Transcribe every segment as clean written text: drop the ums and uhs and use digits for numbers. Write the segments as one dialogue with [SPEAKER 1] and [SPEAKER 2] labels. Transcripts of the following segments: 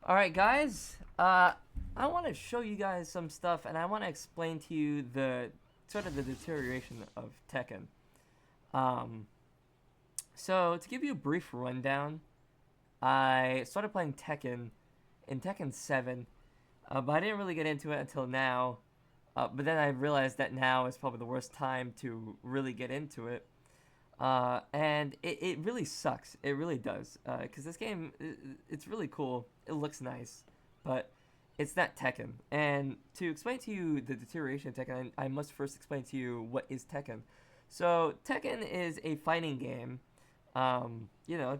[SPEAKER 1] All right, guys. I want to show you guys some stuff, and I want to explain to you the sort of the deterioration of Tekken. Um, so to give you a brief rundown, I started playing Tekken in Tekken 7, but I didn't really get into it until now. But then I realized that now is probably the worst time to really get into it. And it really sucks. It really does. Because this game, it's really cool. It looks nice, but it's not Tekken. And to explain to you the deterioration of Tekken, I must first explain to you what is Tekken. So Tekken is a fighting game.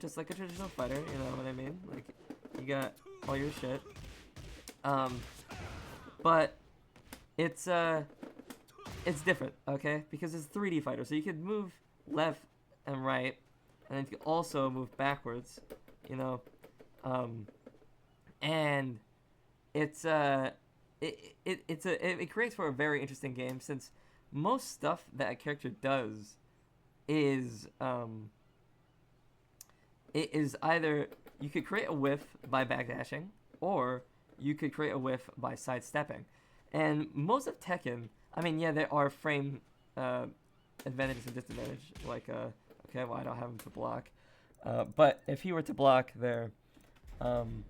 [SPEAKER 1] Just like a traditional fighter. You know what I mean? Like you got all your shit. Um, but it's it's different, okay? Because it's a 3D fighter, so you can move left and right, and then you can also move backwards, you know. Um, and it's it creates for a very interesting game since most stuff that a character does is it is either you could create a whiff by backdashing or you could create a whiff by sidestepping. And most of Tekken, I mean, yeah, there are frame uh, advantages and disadvantages. Like, okay, well, I don't have him to block. But if he were to block there, um,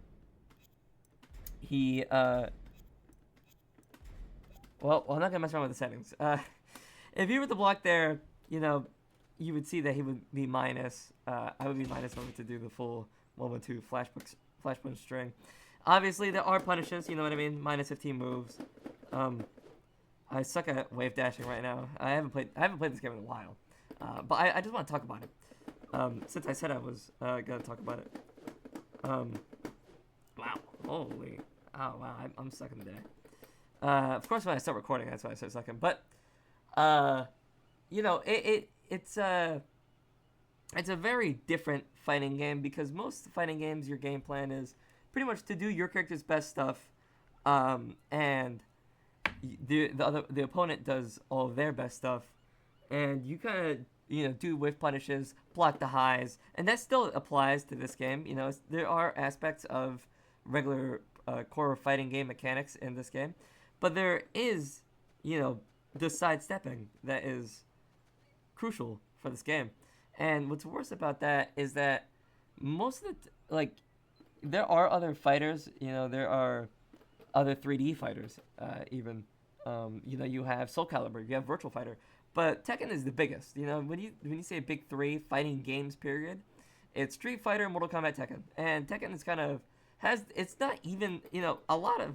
[SPEAKER 1] he, well, I'm not gonna mess around with the settings. If he were to block there, you know, you would see that he would be minus. I would be minus over to do the full 1-1-2 flash punch string. Obviously, there are punishes. You know what I mean? Minus 15 moves. Um, I suck at wave dashing right now. I haven't played this game in a while, but I just want to talk about it. Since I said I was gonna talk about it. Um, wow, holy, oh wow, I'm sucking today. Of course, when I start recording, that's why I start sucking. But uh, it's a very different fighting game because most fighting games, your game plan is pretty much to do your character's best stuff, and the opponent does all of their best stuff, and you kind of do whiff punishes, block the highs, and that still applies to this game. There are aspects of regular core fighting game mechanics in this game, but there is the sidestepping that is crucial for this game. And what's worse about that is that most of like there are other fighters. There are other 3D fighters, even. You have Soul Calibur, you have Virtual Fighter, but Tekken is the biggest. When you say big three fighting games, period, it's Street Fighter, Mortal Kombat, Tekken, and Tekken is kind of has. It's not even a lot of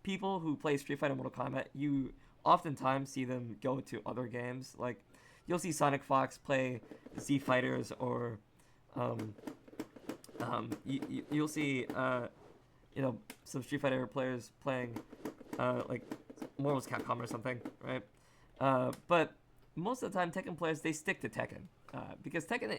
[SPEAKER 1] people who play Street Fighter, Mortal Kombat. You oftentimes see them go to other games. Like you'll see Sonic Fox play Z Fighters, or you'll see some Street Fighter players playing like Mortal Capcom or something, right? But most of the time, Tekken players they stick to Tekken because Tekken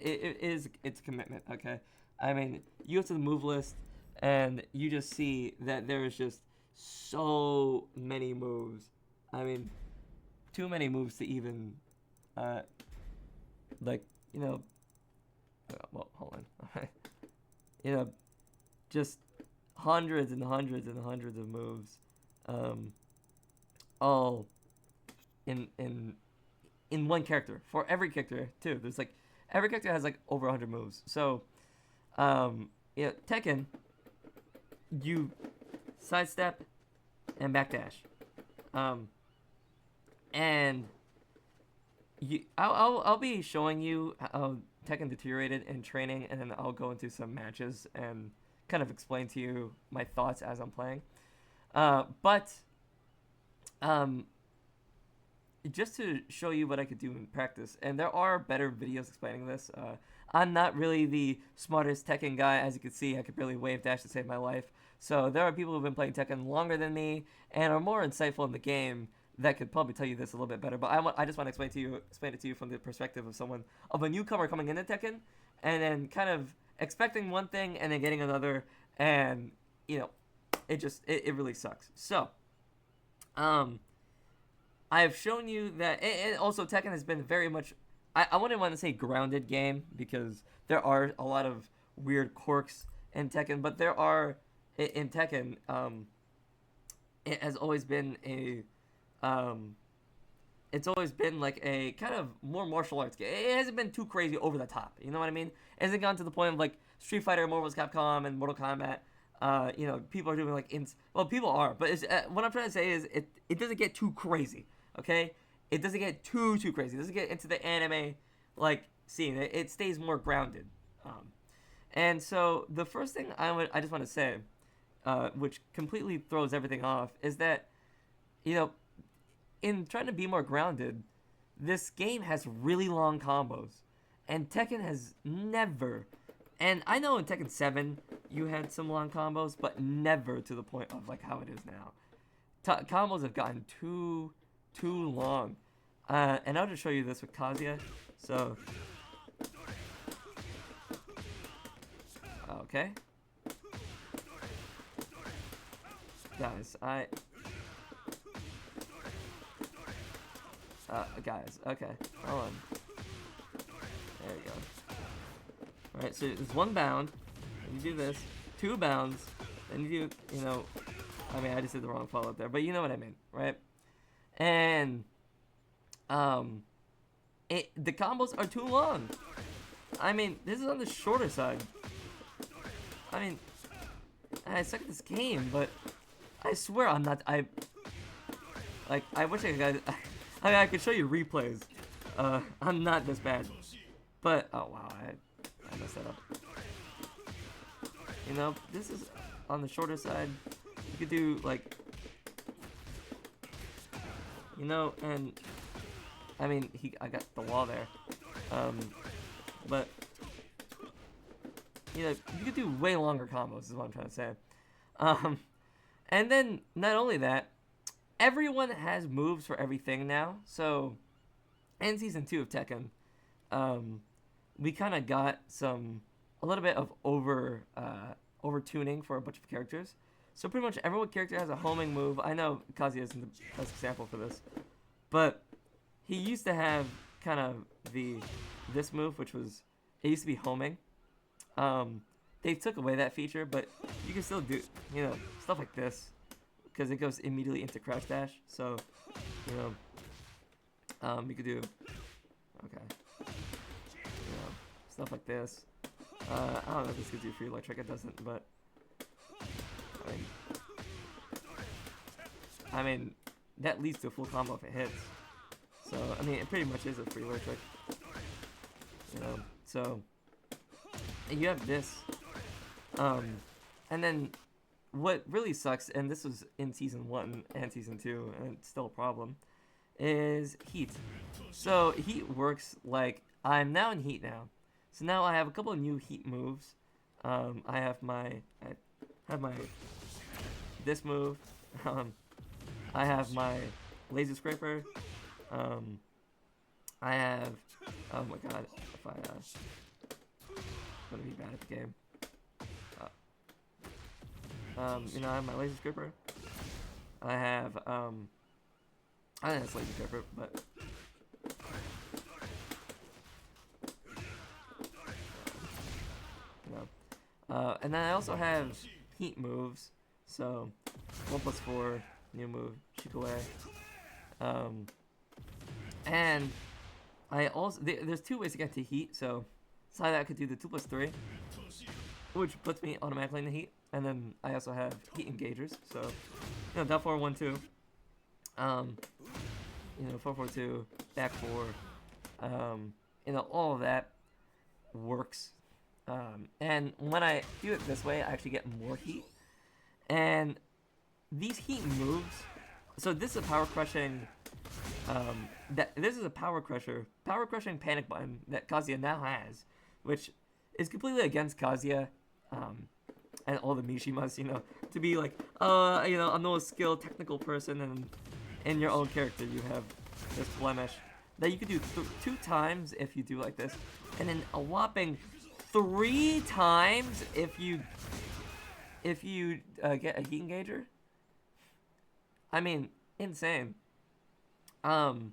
[SPEAKER 1] it's commitment. Okay, I mean you go to the move list and you just see that there is just so many moves. I mean, too many moves to even uh, like well, hold on. you know, just hundreds and hundreds and hundreds of moves, um, all in one character for every character too. There's like every character has like over 100 moves. So, Tekken, you sidestep and backdash, and I'll be showing you how Tekken deteriorated in training, and then I'll go into some matches and kind of explain to you my thoughts as I'm playing. But just to show you what I could do in practice, and there are better videos explaining this. I'm not really the smartest Tekken guy, as you can see. I could barely wave dash to save my life. So there are people who've been playing Tekken longer than me and are more insightful in the game that could probably tell you this a little bit better. But I just want to explain it to you from the perspective of a newcomer coming into Tekken, and then kind of expecting one thing and then getting another, and it really sucks. So, I've shown you that, and also Tekken has been very much, I wouldn't want to say grounded game because there are a lot of weird quirks in Tekken, but there are in Tekken, it has always been um, it's always been like a kind of more martial arts game. It hasn't been too crazy over the top. You know what I mean? It hasn't gone to the point of like Street Fighter, Marvel vs. Capcom, and Mortal Kombat. People are doing like people are, but what I'm trying to say is it doesn't get too crazy. Okay, it doesn't get too crazy. It doesn't get into the anime like scene. It stays more grounded. And so the first thing I just want to say, which completely throws everything off, is that you know in trying to be more grounded, this game has really long combos, and Tekken has never. And I know in Tekken 7 you had some long combos, but never to the point of like how it is now. Combos have gotten too long. And I'll just show you this with Kazuya. So, okay, guys, guys, okay, hold on. There you go. Alright, so there's one bound, and you do this, 2 bounds, then you do, I mean, I just did the wrong follow-up there, but you know what I mean, right? And, the combos are too long. I mean, this is on the shorter side. I mean, I suck at this game, but I swear I'm not, I wish I could, I could show you replays. I'm not this bad. But, oh wow, I messed that up. This is on the shorter side. You could do, like, and, I mean, I got the wall there. But, you could do way longer combos, is what I'm trying to say. And then, not only that, everyone has moves for everything now. So, in Season 2 of Tekken, we kind of got a little bit of over-tuning for a bunch of characters. So pretty much every character has a homing move. I know Kazuya isn't the best example for this, but he used to have kind of this move, which was, it used to be homing. They took away that feature, but you can still do, stuff like this, because it goes immediately into crouch dash. So, you could do, okay, stuff like this. I don't know if this gives you free electric. It doesn't, but I mean, that leads to a full combo if it hits. So, I mean, it pretty much is a free electric. So you have this. And then what really sucks, and this was in Season 1 and Season 2, and it's still a problem, is heat. So heat works like, I'm now in heat now. So now I have a couple of new heat moves. I have my this move. I have my laser scraper. I have, oh my god, if I'm gonna be bad at the game. I have my laser scraper. I have, I think it's laser scraper, but and then I also have heat moves. So 1+4 new move, Shikaway. And I also there's 2 ways to get to heat. So side I could do the 2+3, which puts me automatically in the heat. And then I also have heat engagers. So down 4, 1, 2. 4, 4, 2, back 4. All of that works. And when I do it this way, I actually get more heat. And these heat moves, so this is a power crushing, this is a power crushing panic button that Kazuya now has, which is completely against Kazuya, and all the Mishimas, to be like, I'm no skilled technical person, and in your own character you have this blemish that you could do 2 times if you do like this, and then a whopping 3 times if you get a heat engager. I mean, insane. And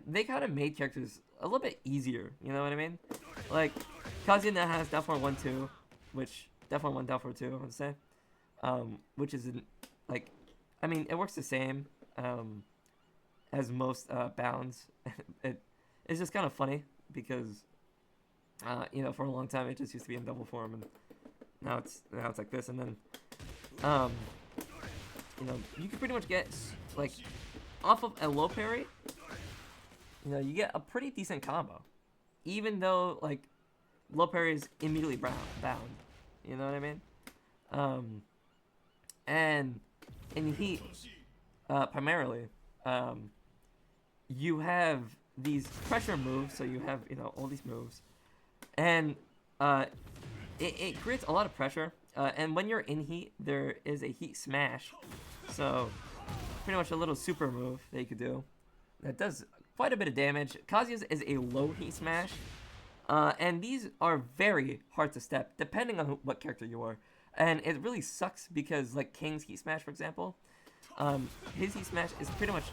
[SPEAKER 1] they kind of made characters a little bit easier, you know what I mean? Like, Kazuya now has down 4, 1, 2, which definitely one down for two, I would say. Which isn't like, I mean, it works the same as most bounds. It's just kind of funny because for a long time it just used to be in double form, and now it's like this, and then you can pretty much get like off of a low parry. You get a pretty decent combo, even though like low parry is immediately bound. You know what I mean? And in Heat, primarily, you have these pressure moves. So you have all these moves, and it creates a lot of pressure. And when you're in Heat, there is a Heat smash. So pretty much a little super move that you could do that does quite a bit of damage. Kazuya's is a low Heat smash. And these are very hard to step, depending on what character you are. And it really sucks because, like, King's Heat Smash, for example, his Heat Smash is pretty much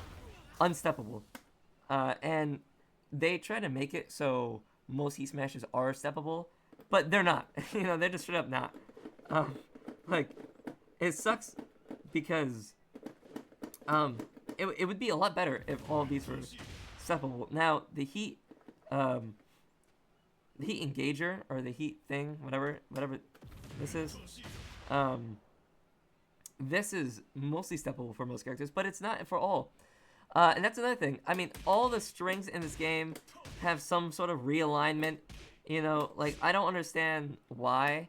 [SPEAKER 1] unsteppable. And they try to make it so most Heat Smashes are steppable, but they're not. They're just straight up not. It sucks because it would be a lot better if all of these were steppable. Now, the Heat engager, or the Heat thing, whatever this is, this is mostly steppable for most characters, but it's not for all. And that's another thing. I mean, all the strings in this game have some sort of realignment. I don't understand why,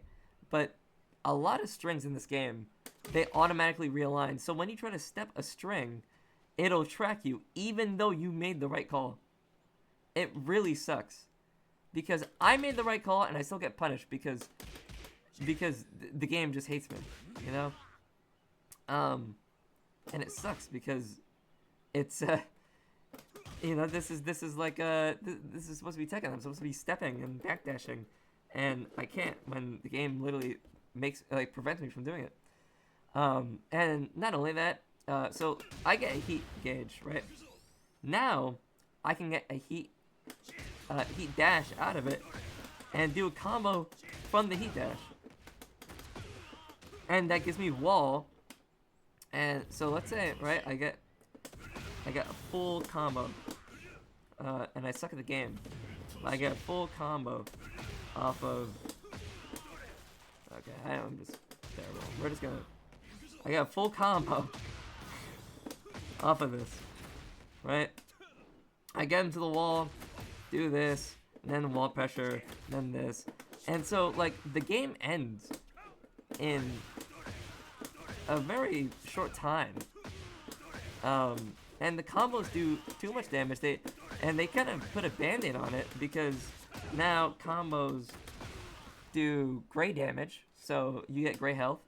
[SPEAKER 1] but a lot of strings in this game, they automatically realign. So when you try to step a string, it'll track you, even though you made the right call. It really sucks. Because I made the right call and I still get punished because the game just hates me, and it sucks because it's this is like this is supposed to be Tekken. I'm supposed to be stepping and backdashing, and I can't when the game literally prevents me from doing it. And not only that, so I get a Heat gauge, right? Now I can get a Heat dash out of it and do a combo from the Heat dash, and that gives me wall. And so let's say, right, I get a full combo, and I suck at the game. I get a full combo off of, okay, I'm just terrible. We're just gonna, I got a full combo off of this, right? I get into the wall, do this, and then wall pressure, then this. And so, the game ends in a very short time. And the combos do too much damage. They kind of put a band-aid on it because now combos do gray damage, so you get gray health.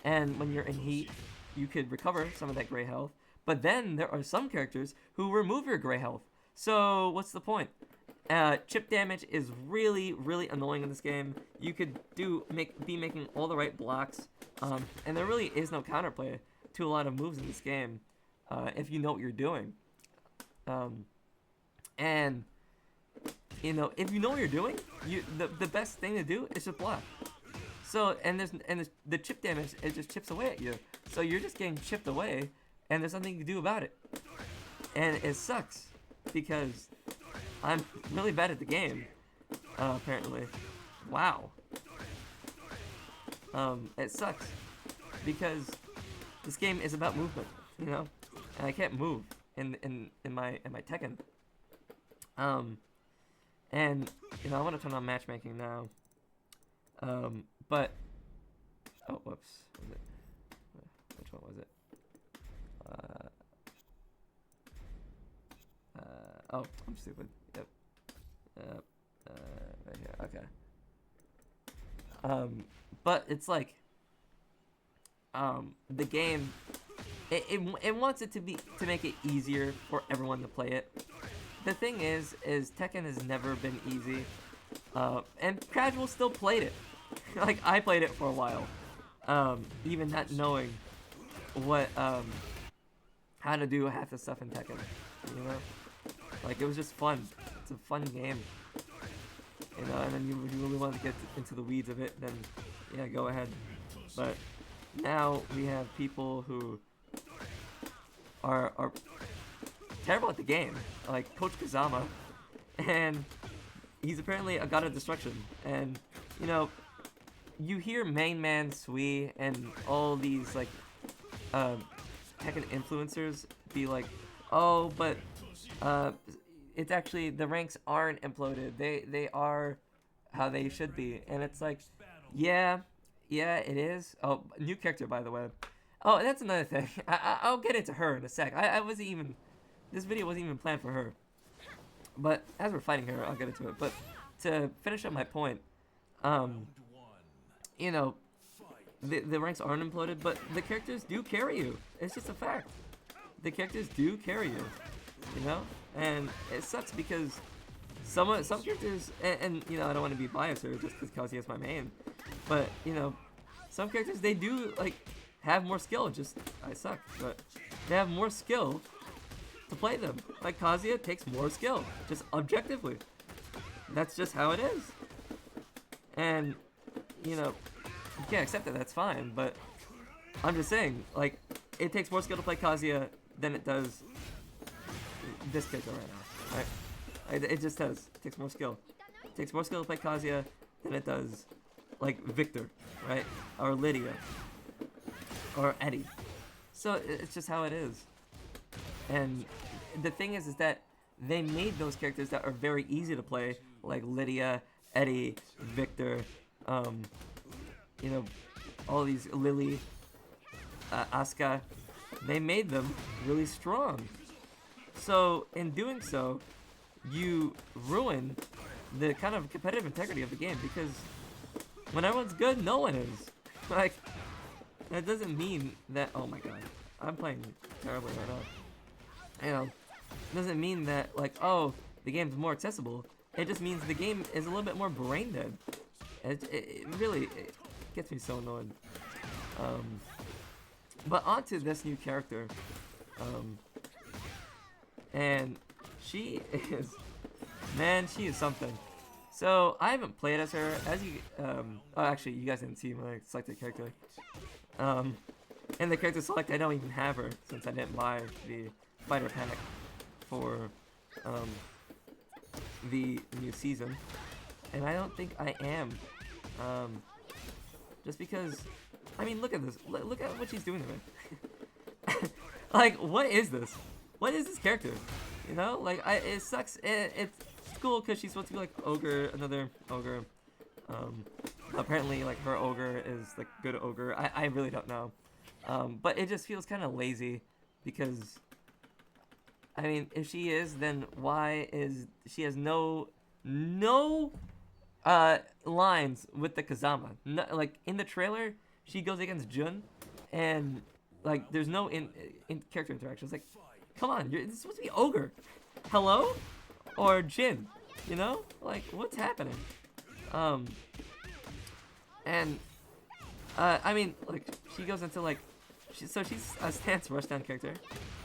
[SPEAKER 1] And when you're in Heat, you could recover some of that gray health. But then there are some characters who remove your gray health. So what's the point? Chip damage is really, really annoying in this game. You could be making all the right blocks, and there really is no counterplay to a lot of moves in this game, if you know what you're doing. And if you know what you're doing, the best thing to do is just block. So and the chip damage, it just chips away at you. So you're just getting chipped away, and there's nothing you can do about it. And it sucks because I'm really bad at the game, apparently. Wow. It sucks because this game is about movement, and I can't move in my Tekken. And I want to turn on matchmaking now. But oh, whoops. Which one was it? Oh, I'm stupid. Yep. Right here. Okay. But it's like, the game, it wants it to make it easier for everyone to play it. The thing is Tekken has never been easy, and casual still played it. I played it for a while, even not knowing what, how to do half the stuff in Tekken, it was just fun. It's a fun game, and then you really want to get into the weeds of it, then, yeah, go ahead. But now we have people who are terrible at the game, like Coach Kazama, and he's apparently a god of destruction. And you know, you hear Main Man Sui and all these like Tekken influencers be like, oh, but it's actually the ranks aren't imploded. They are how they should be, and it's like, yeah, yeah, it is. Oh, new character by the way. Oh, that's another thing. I'll get into her in a sec. I wasn't even. This video wasn't even planned for her. But as we're fighting her, I'll get into it. But to finish up my point, you know, the ranks aren't imploded, but the characters do carry you. It's just a fact. The characters do carry you, you know? And it sucks because some characters, and you know, I don't want to be biased here just because Kazuya is my main, but, you know, some characters, they do, like, have more skill. Just, I suck, but they have more skill to play them. Like, Kazuya takes more skill, just objectively. That's just how it is. And, you know, you can't accept it, that's fine, but I'm just saying, like, it takes more skill to play Kazuya than it does this character right now, right? It just does. It takes more skill. It takes more skill to play Kazuya than it does, like, Victor, right? Or Lydia. Or Eddie. So, it's just how it is. And the thing is that they made those characters that are very easy to play, like Lydia, Eddie, Victor, you know, all these, Lily, Asuka, they made them really strong. So, in doing so, you ruin the kind of competitive integrity of the game, because when everyone's good, no one is. Like, that doesn't mean that, oh my god, I'm playing terribly right now. You know, it doesn't mean that, like, oh, the game's more accessible. It just means the game is a little bit more brain dead. It really gets me so annoyed. But onto this new character. And she is, man, she is something. So, I haven't played as her, as you, oh, actually, you guys didn't see my selected character. In the character select, I don't even have her, since I didn't buy the fighter pack for, the new season. And I don't think I am. Just because, I mean, look at this. Look at what she's doing to me. Like, what is this? What is this character? You know, like, it sucks. It's cool because she's supposed to be like ogre, another ogre. Apparently, like, her ogre is like good ogre. I really don't know. But it just feels kind of lazy because, I mean, if she is, then why is she has no lines with the Kazama? No, like, in the trailer, she goes against Jun, and like, there's no in character interactions. Like, come on, it's supposed to be ogre. Hello, or Jin? You know, like, what's happening? And I mean, like, she goes into like, so she's a stance rushdown character,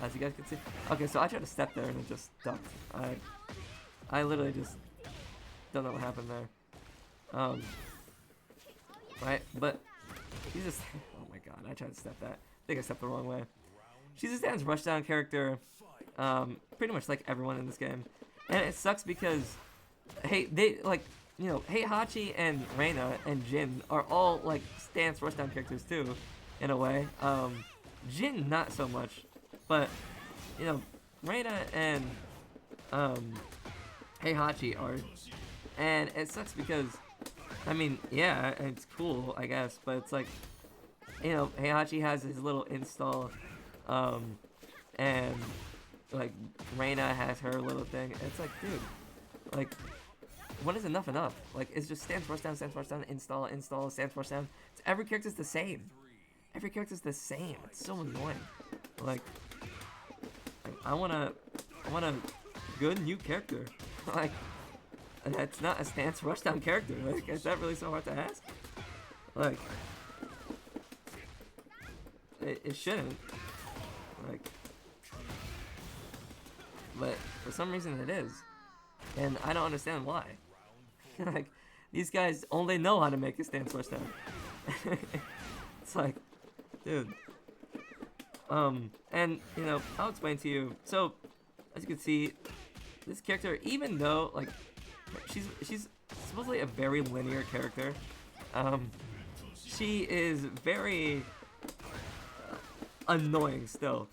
[SPEAKER 1] as you guys can see. Okay, so I tried to step there and it just ducked. I literally just don't know what happened there. Right, but she's just, oh my god, I tried to step that. I think I stepped the wrong way. She's a stance rushdown character, pretty much like everyone in this game, and it sucks because, hey, they like, you know, Heihachi and Reina and Jin are all like stance rushdown characters too, in a way. Jin not so much, but you know, Reina and Heihachi are, and it sucks because, I mean, yeah, it's cool, I guess, but it's like, you know, Heihachi has his little install, and like Reina has her little thing. It's like, dude, like, when is enough enough? Like, it's just stance rush down, install, stance rush down. Every character's the same. Every character's the same. It's so annoying. Like I want a good new character. Like, that's not a stance rushdown character. Like, is that really so hard to ask? Like, it shouldn't. Like, but for some reason it is, and I don't understand why. Like, these guys only know how to make a stance rushdown, It's like, dude. And you know, I'll explain to you. So, as you can see, this character, even though like she's supposedly a very linear character, she is very annoying still.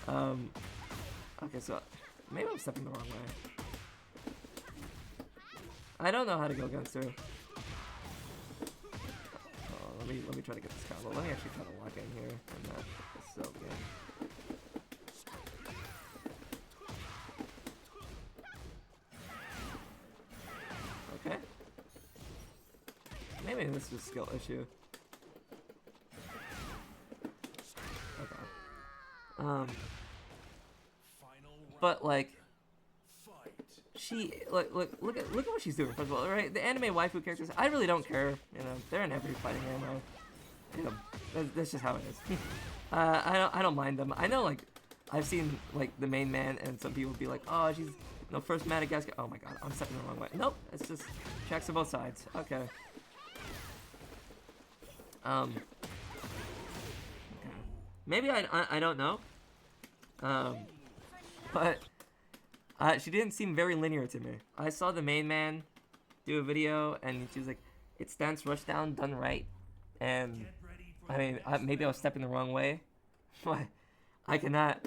[SPEAKER 1] Okay, so maybe I'm stepping the wrong way. I don't know how to go against her. Oh, let me try to get this combo. Let me actually try to lock in here. And that is so good. Okay. Maybe this is a skill issue. Okay. But like, she look at what she's doing. First of all, right? The anime waifu characters, I really don't care. You know, they're in every fighting game. You know, that's just how it is. I don't mind them. I know, like, I've seen like the main man, and some people be like, oh, she's first Madagascar. Oh my god, I'm stepping the wrong way. Nope, it's just checks on both sides. Okay. Okay. Maybe I don't know. But she didn't seem very linear to me. I saw the main man do a video, and she was like, "It's stance rush down done right," and I mean, maybe I was stepping the wrong way, but I cannot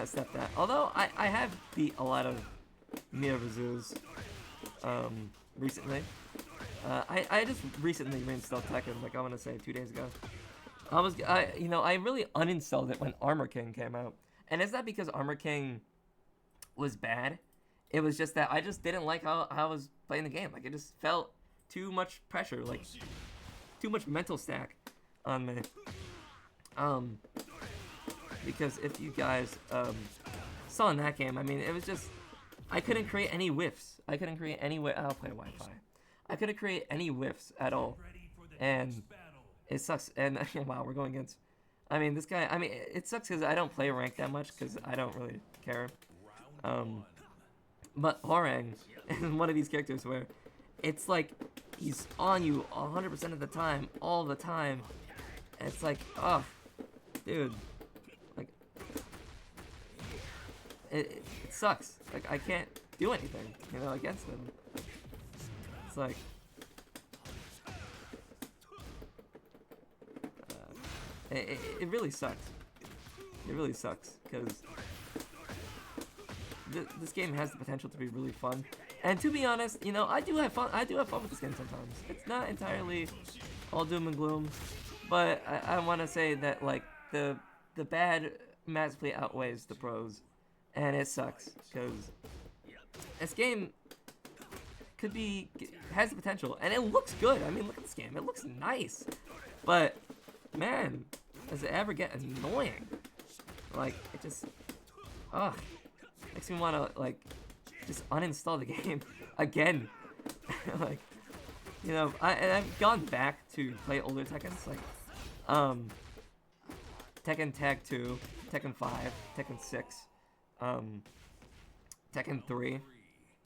[SPEAKER 1] step that. Although I have beat a lot of Mirabazoos recently. I just recently reinstalled Tekken, like I want to say 2 days ago. I really uninstalled it when Armor King came out, and it's not because Armor King was bad. It was just that I just didn't like how I was playing the game. Like, it just felt too much pressure, like too much mental stack on me. Because if you guys saw in that game, I mean, it was just I couldn't create any whiffs. I couldn't create any I'll play Wi-Fi. I couldn't create any whiffs at all, and it sucks. And wow, we're going against. I mean, this guy. I mean, it sucks because I don't play rank that much because I don't really care. But Horang is one of these characters where it's like he's on you 100% of the time, all the time. And it's like, oh, dude, like it sucks. Like, I can't do anything, against him. It's like it really sucks. It really sucks because this game has the potential to be really fun. And to be honest, I do have fun. I do have fun with this game sometimes. It's not entirely all doom and gloom, but I want to say that like the bad match play outweighs the pros, and it sucks because this game has the potential, and it looks good. I mean, look at this game; it looks nice, but man, does it ever get annoying? Like, it just, makes me want to like just uninstall the game again. Like, I've gone back to play older Tekken's, like Tekken Tag 2, Tekken 5, Tekken 6, Tekken 3,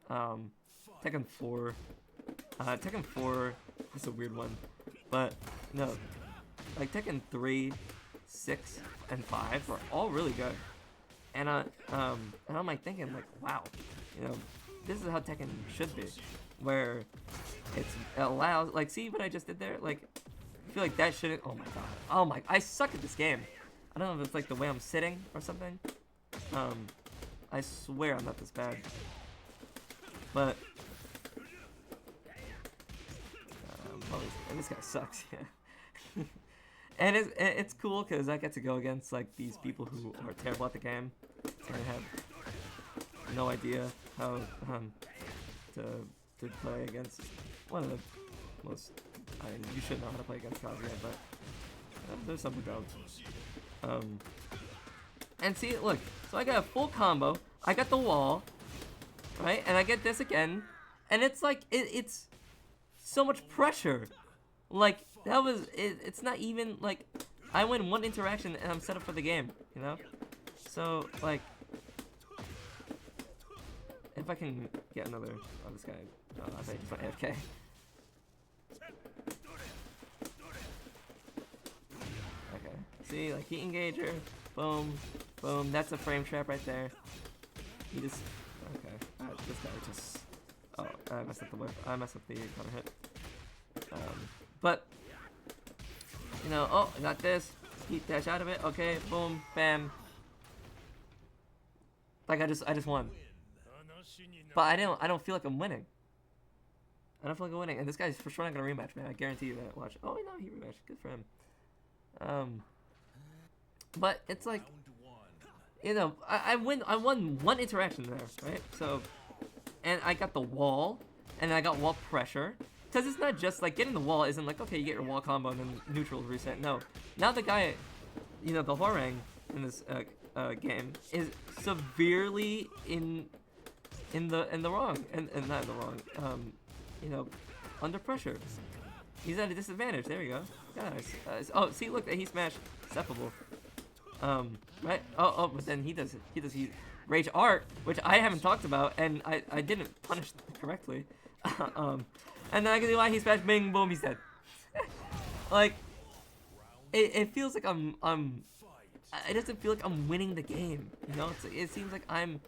[SPEAKER 1] Tekken 4. Tekken 4 is a weird one, but no, like Tekken 3, 6, and 5 are all really good. And I'm like thinking like, wow, this is how Tekken should be, where it allows, like, see what I just did there? Like, I feel like that shouldn't. Oh my god. Oh my. I suck at this game. I don't know if it's like the way I'm sitting or something. I swear I'm not this bad. But this guy sucks. Yeah. And it's cool because I get to go against like these people who are terrible at the game and have no idea how to play against one of the most. I mean, you should know how to play against Kazuya, but there's something about. And see, look. So I got a full combo. I got the wall, right? And I get this again, and it's like it's so much pressure. Like, that was it's not even like I win one interaction and I'm set up for the game, So like, if I can get another. Oh, this guy. Oh, I think just went AFK. See, like heat engager, boom, boom. That's a frame trap right there. He just, okay. This guy just, oh, I messed up the whip. I messed up the counter hit. But you know, oh, I got this. Heat dash out of it. Okay, boom, bam. Like I just won. But I don't feel like I'm winning. I don't feel like I'm winning. And this guy's for sure not gonna rematch, man. I guarantee you that. Watch. Oh no, he rematched. Good for him. But it's like, you know, I won one interaction there, right? So, and I got the wall, and I got wall pressure. Because it's not just like getting the wall isn't like, okay, you get your wall combo and then neutral reset. No, now the guy, you know, the Horang in this game is severely in the wrong, and not in the wrong, you know, under pressure. He's at a disadvantage. There we go, guys. Oh, see, look, he smashed Steppable. Right? Oh, but then he does Rage Art, which I haven't talked about, and I didn't punish correctly. And then I can see why he smashed, bing, boom, he's dead. Like, it feels like it doesn't feel like I'm winning the game, you know? It seems like I'm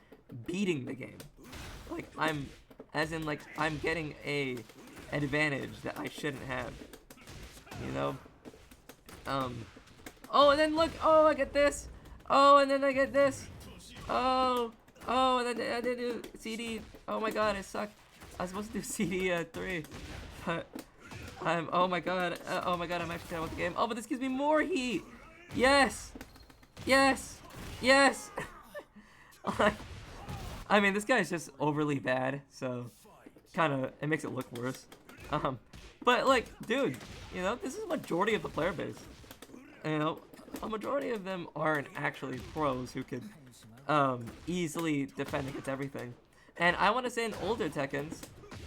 [SPEAKER 1] beating the game. Like, as in, like, I'm getting a advantage that I shouldn't have, you know? Oh, and then look, oh, I get this. Oh, and then I get this. Oh, and then I did do CD. Oh my god, I suck. I was supposed to do CD 3, but oh my god, I'm actually done with the game. Oh, but this gives me more heat. Yes, yes, yes. I mean, this guy is just overly bad, so it makes it look worse. But like, dude, you know, this is a majority of the player base. You know, a majority of them aren't actually pros who could easily defend against everything. And I want to say in older Tekken's,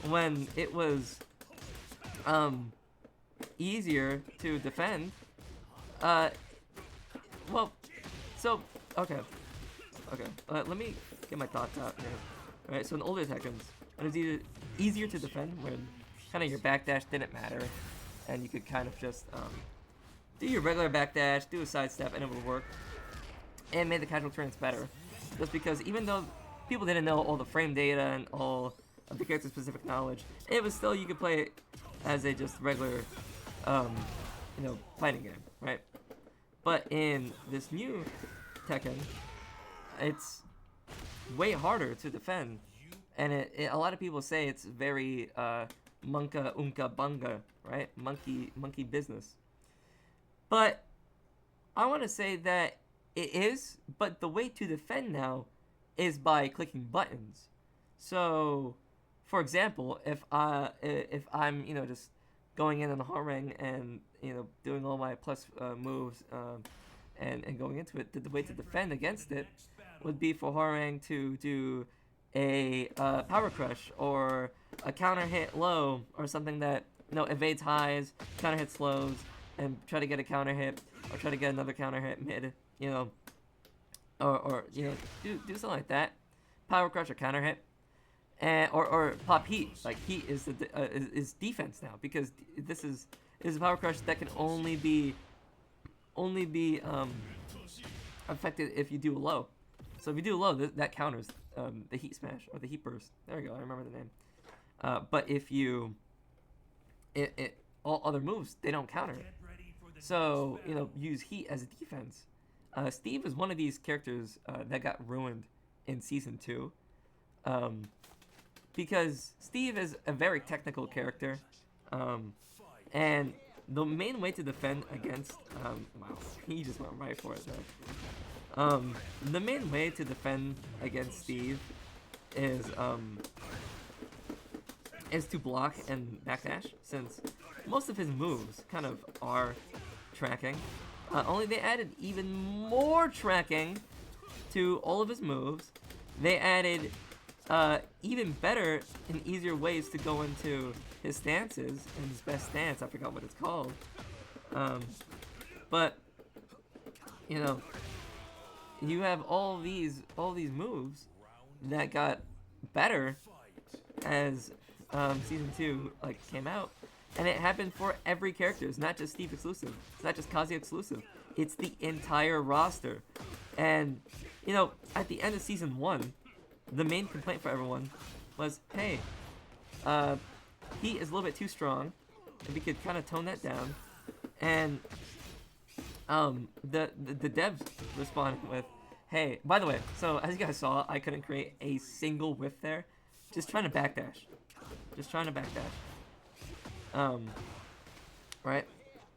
[SPEAKER 1] when it was easier to defend, well, so, okay, let me get my thoughts out here. Alright, so in older Tekken's, it was easier to defend when kind of your backdash didn't matter, and you could kind of just do your regular backdash, do a sidestep, and it would work. And it made the casual turns better. Just because even though people didn't know all the frame data and all of the character-specific knowledge, it was still, you could play it as a just regular, you know, fighting game, right? But in this new Tekken, it's way harder to defend. And a lot of people say it's very Munka Unka Bunga, right? Monkey business. But I want to say that it is, but the way to defend now is by clicking buttons. So, for example, if I'm, you know, just going in on the Horang and, you know, doing all my plus moves and going into it, the way to defend against it would be for Horang to do a power crush or a counter hit low or something that, you know, evades highs, counter hit slows, and try to get a counter hit or try to get another counter hit mid, you know, or you know, do something like that, power crush or counter hit, and or pop heat. Like heat is is defense now, because this is a power crush that can only be affected if you do a low. So if you do a low, that counters the heat smash or the heat burst. There we go, I remember the name. But if you all other moves, they don't counter it. So, you know, use heat as a defense. Steve is one of these characters that got ruined in Season 2. Because Steve is a very technical character. And the main way to defend against... wow, he just went right for it there. The main way to defend against Steve is to block and backdash, since most of his moves kind of are tracking. Only they added even more tracking to all of his moves. They added even better and easier ways to go into his stances, and his best stance, I forgot what it's called. But, you know, you have all these moves that got better as Season 2 came out. And it happened for every character. It's not just Steve exclusive. It's not just Kazuya exclusive. It's the entire roster. And, you know, at the end of Season 1, the main complaint for everyone was, hey, Heat is a little bit too strong. If we could kind of tone that down. And the devs responded with, hey, by the way, so as you guys saw, I couldn't create a single whiff there. Just trying to backdash. Just trying to backdash. Right?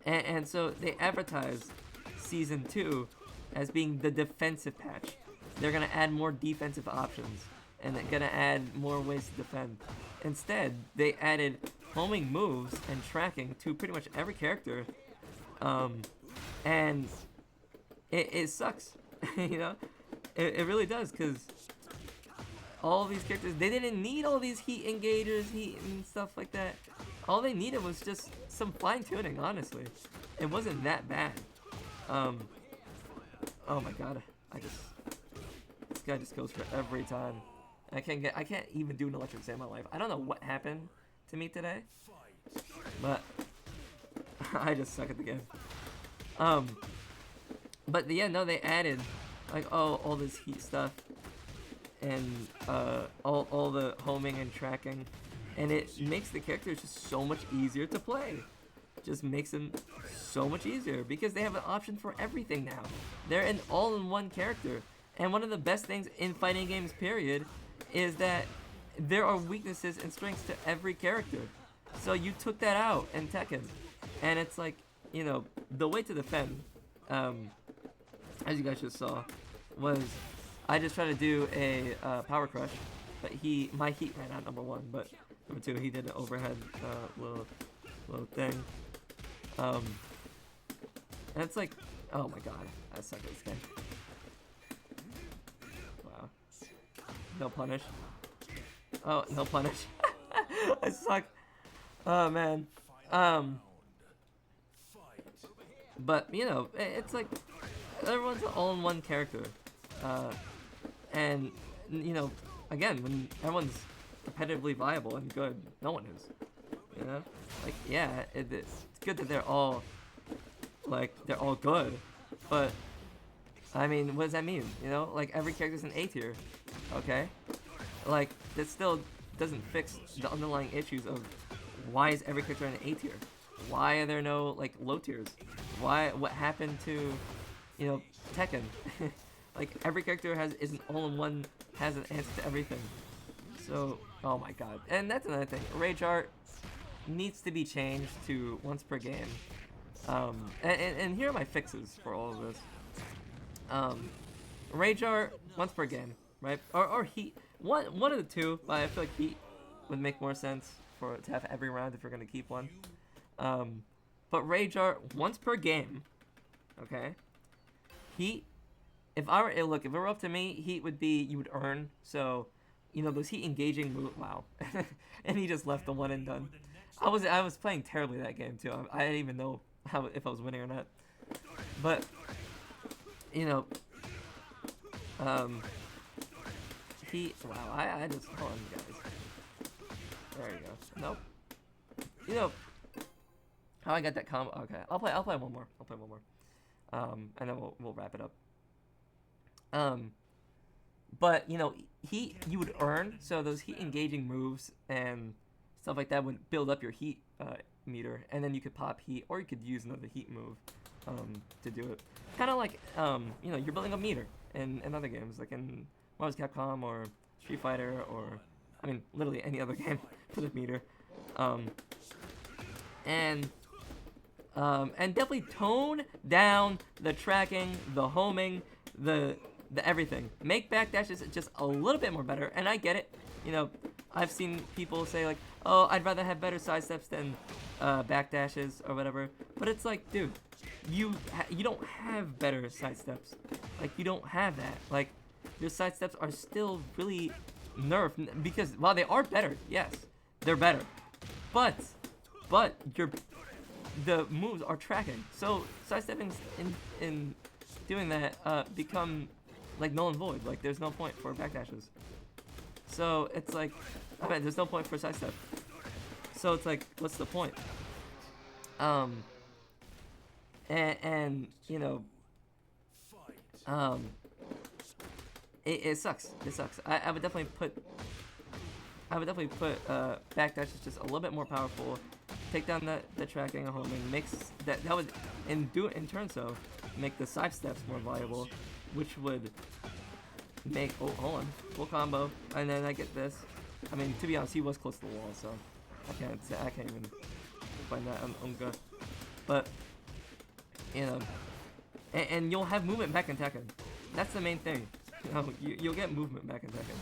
[SPEAKER 1] And so they advertised Season 2 as being the defensive patch. They're going to add more defensive options. And they're going to add more ways to defend. Instead, they added homing moves and tracking to pretty much every character. And it sucks. You know? It really does, because all these characters, they didn't need all these heat engagers, heat and stuff like that. All they needed was just some fine-tuning, honestly. It wasn't that bad. Oh my god, this guy just goes for every time. I can't even do an electric save in my life. I don't know what happened to me today, but I just suck at the game. But yeah, no, they added like all this heat stuff and all the homing and tracking, and it makes the characters just so much easier to play. Just makes them so much easier because they have an option for everything now. They're an all-in-one character, and one of the best things in fighting games, period, is that there are weaknesses and strengths to every character. So you took that out in Tekken, and it's like, you know, the way to defend, as you guys just saw, was I just tried to do a power crush, but my heat ran out, number one, but number two, he did an overhead little thing. And it's like, oh my god, I suck at this game. Wow. No punish. Oh, no punish. I suck. Oh man. But you know, it's like everyone's an all-in-one character, and you know, again, when everyone's competitively viable and good, no one is. You know, like yeah, it's good that they're all good, but I mean, what does that mean? You know, like every character's an A tier, okay? Like that still doesn't fix the underlying issues of why is every character an A tier? Why are there no like low tiers? What happened to, you know, Tekken? Like every character is an all-in-one, has an answer to everything. So, oh my god. And that's another thing. Rage art needs to be changed to once per game. And here are my fixes for all of this. Rage art once per game, right? Or heat. One of the two, but I feel like heat would make more sense to have every round if you're gonna keep one. But rage art once per game, okay? Heat. If it were up to me, heat would be you would earn. So, you know, those heat engaging move. Wow, and he just left the one and done. I was playing terribly that game too. I didn't even know if I was winning or not. But you know, heat. Wow, I just hold on, guys. There you go. Nope. You know how I got that combo? Okay, I'll play one more. And then we'll wrap it up. But you know, you would earn, so those heat engaging moves and stuff like that would build up your heat meter, and then you could pop heat, or you could use another heat move to do it. Kind of like you know, you're building a meter in other games, like in Marvel's Capcom or Street Fighter, or I mean, literally any other game for the meter. And definitely tone down the tracking, the homing, the everything. Make backdashes just a little bit more better, and I get it. You know, I've seen people say like, oh, I'd rather have better sidesteps than backdashes or whatever. But it's like, dude, you don't have better sidesteps. Like, you don't have that. Like, your sidesteps are still really nerfed, because while they are better, yes, they're better. But the moves are tracking. So sidestepping in doing that become like null and void. Like there's no point for backdashes. So it's like, I mean, there's no point for sidestep. So it's like, what's the point? Um, and you know, um, it sucks. It sucks. I would definitely put backdash is just a little bit more powerful. Take down the tracking and homing makes that would in turn so make the side steps more viable, which would make hold on, full combo, and then I get this. I mean, to be honest, he was close to the wall, so I can't even find that on good. But you know, and you'll have movement back in Tekken. That's the main thing. You know, you'll get movement back in Tekken.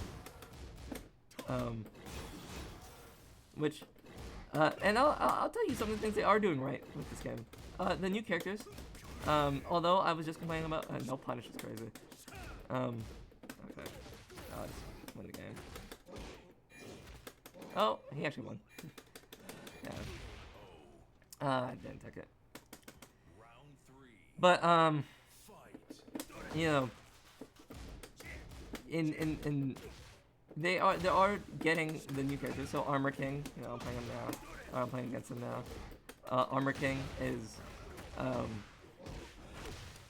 [SPEAKER 1] Which, and I'll tell you some of the things they are doing right with this game. The new characters. Although I was just complaining about no punish is crazy. Okay, I'll just win the game. Oh, he actually won. Yeah. I didn't take it. But you know, in they are getting the new characters. So Armor King, you know, I'm playing him now. I'm playing against him now. Armor King is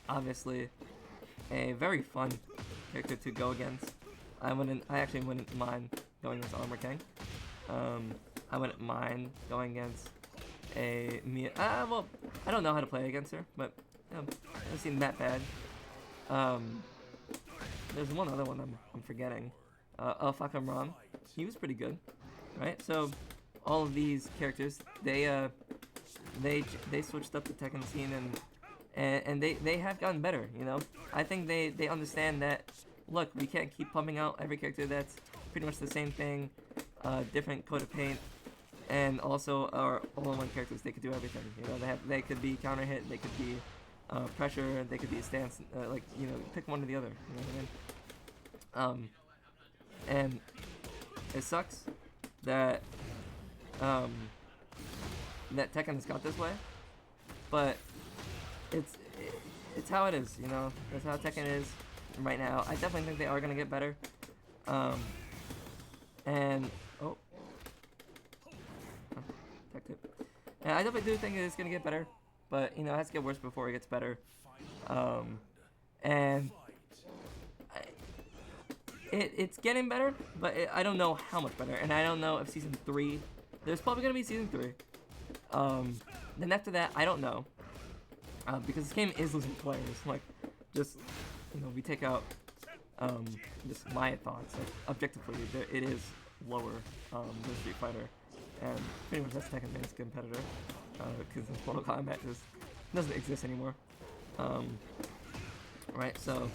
[SPEAKER 1] obviously a very fun character to go against. I actually wouldn't mind going against Armor King. I wouldn't mind going against a Mia. Well, I don't know how to play against her, but you know, it doesn't seem that bad. There's one other one I'm forgetting. Fakam Ram. He was pretty good, right? So all of these characters, they switched up the Tekken scene and they have gotten better. You know, I think they understand that. Look, we can't keep pumping out every character that's pretty much the same thing, different coat of paint, and also our all-in-one characters. They could do everything. You know, they could be counter hit, they could be pressure, they could be a stance. Like, you know, pick one or the other. You know what I mean? And it sucks that that Tekken has got this way, but it's how it is. You know, that's how Tekken is right now. I definitely think they are gonna get better. And tech tip. And I definitely do think it's gonna get better, but you know, it has to get worse before it gets better. And it's getting better, but I don't know how much better, and I don't know if season 3. There's probably gonna be season 3. Then after that, I don't know, because this game is losing players. Like, just you know, we take out just my thoughts. Like, objectively, it is lower than Street Fighter, and pretty much that's Tekken Man's competitor, because Mortal Kombat just doesn't exist anymore. Right, so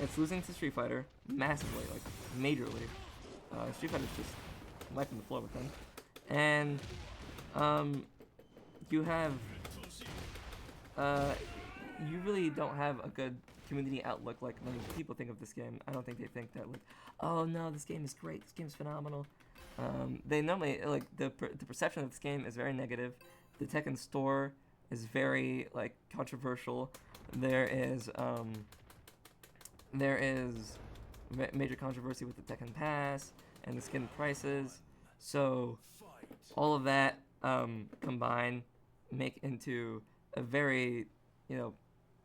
[SPEAKER 1] it's losing to Street Fighter massively, like majorly. Street Fighter's just wiping the floor with them, and you have you really don't have a good community outlook. Like, when people think of this game, I don't think they think that, like, oh no, this game is great, this game is phenomenal. They normally, like, the perception of this game is very negative. The Tekken store is very, like, controversial. There is major controversy with the Tekken Pass and the skin prices. So all of that combined make into a very, you know,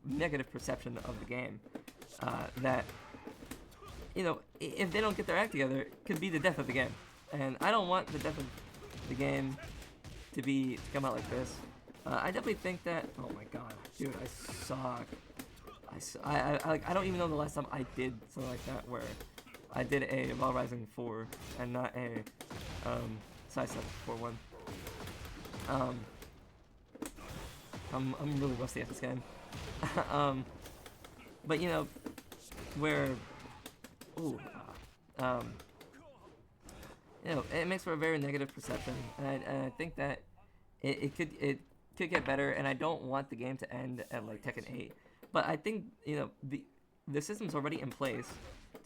[SPEAKER 1] negative perception of the game. That, you know, if they don't get their act together, it could be the death of the game. And I don't want the death of the game to come out like this. I definitely think that. Oh my god, dude, I suck. I don't even know the last time I did something like that, where I did a Vol Rising 4 and not a Sidestep 4-1. I'm really rusty at this game. But you know, where, you know, it makes for a very negative perception, and I think that it could get better, and I don't want the game to end at like Tekken 8. But I think, you know, the system's already in place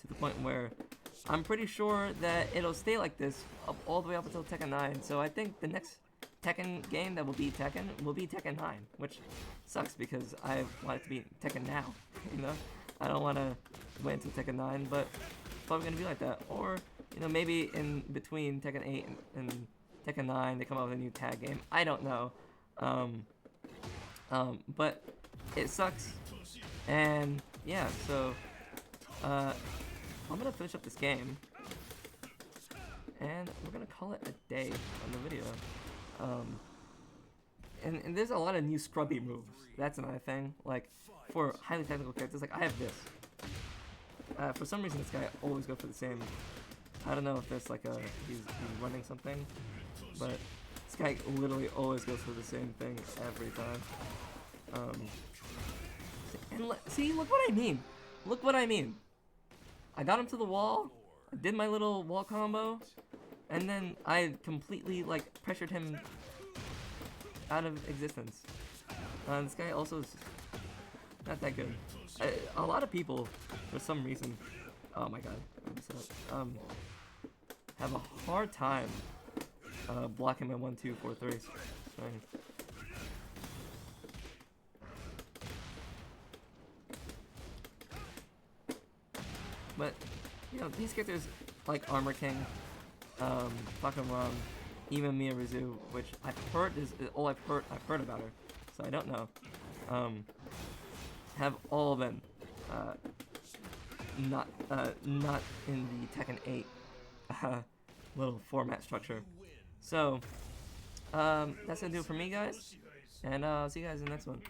[SPEAKER 1] to the point where I'm pretty sure that it'll stay like this all the way up until Tekken 9. So I think the next Tekken game that will be Tekken 9, which sucks because I want it to be Tekken now. You know, I don't want to wait until Tekken 9, but it's probably gonna be like that. Or, you know, maybe in between Tekken 8 and Tekken 9, they come out with a new tag game. I don't know. Um, but it sucks. And yeah, so I'm gonna finish up this game, and we're gonna call it a day on the video. And there's a lot of new scrubby moves. That's another thing. Like for highly technical characters, like I have this. For some reason, this guy always goes for the same. I don't know if there's like he's running something, but this guy literally always goes for the same thing every time. And see, look what I mean. Look what I mean. I got him to the wall, I did my little wall combo, and then I completely like pressured him out of existence. This guy also is not that good. A lot of people, for some reason, oh my god, have a hard time blocking my 1, 2, 4, 3s. But you know, these characters like Armor King, fucking Rum, even Miyaruzu, which I've heard is all I've heard about her, so I don't know. Have all been not in the Tekken 8 little format structure. So that's gonna do it for me, guys, and I'll see you guys in the next one.